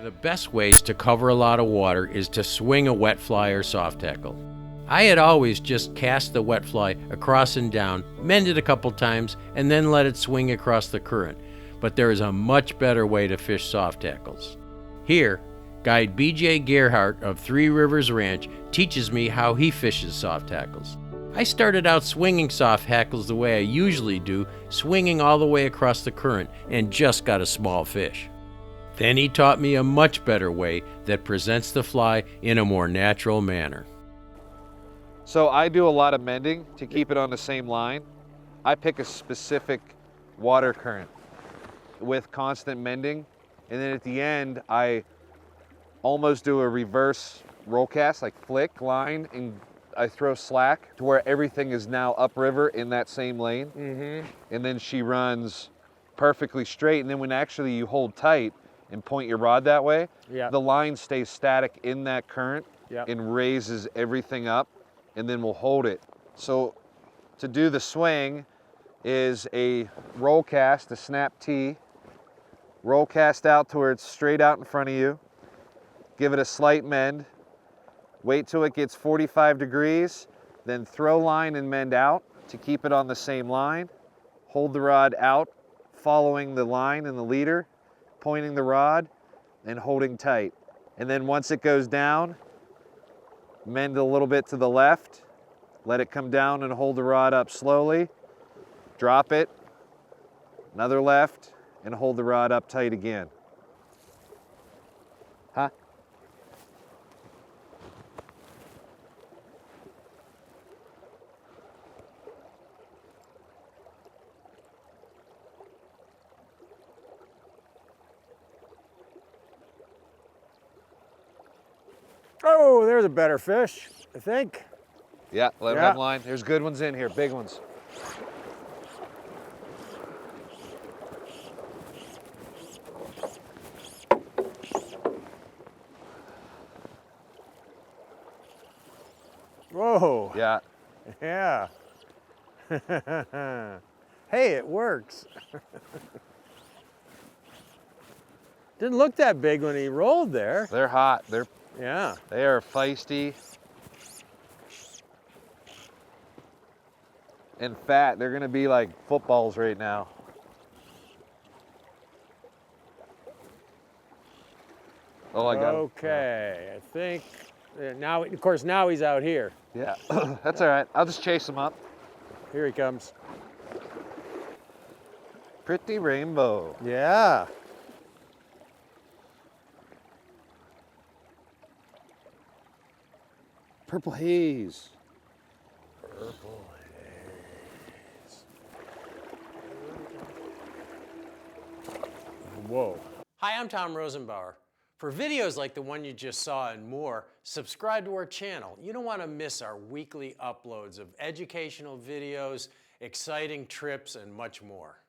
of the best ways to cover a lot of water is to swing a wet fly or soft tackle. I had always just cast the wet fly across and down, mended a couple times, and then let it swing across the current. But there is a much better way to fish soft tackles. Here, guide BJ Gerhart of Three Rivers Ranch teaches me how he fishes soft tackles. I started out swinging soft tackles the way I usually do, swinging all the way across the current, and just got a small fish. Then he taught me a much better way that presents the fly in a more natural manner. So I do a lot of mending to keep it on the same line. I pick a specific water current with constant mending, and then at the end I almost do a reverse roll cast, like flick line, and I throw slack to where everything is now upriver in that same lane. And then she runs perfectly straight, and then when actually you hold tight and point your rod that way, the line stays static in that current and raises everything up, and then we'll hold it. So to do the swing is a roll cast, a snap T, roll cast out to where it's straight out in front of you, give it a slight mend, wait till it gets 45 degrees, then throw line and mend out to keep it on the same line, hold the rod out, following the line and the leader, pointing the rod and holding tight. And then once it goes down, mend a little bit to the left, let it come down and hold the rod up slowly, drop it, another left, and hold the rod up tight again. Huh? Oh, there's a better fish, I think. Yeah, let it run line. There's good ones in here, big ones. Whoa. Yeah. Yeah. Hey, it works. Didn't look that big when he rolled there. They're hot. They are feisty and fat. They're gonna be like footballs right now. Oh, I got him. Okay, I think now, of course, now he's out here. Yeah, that's all right. I'll just chase him up. Here he comes. Pretty rainbow. Yeah. Purple haze. Purple haze. Whoa. Hi, I'm Tom Rosenbauer. For videos like the one you just saw and more, subscribe to our channel. You don't want to miss our weekly uploads of educational videos, exciting trips, and much more.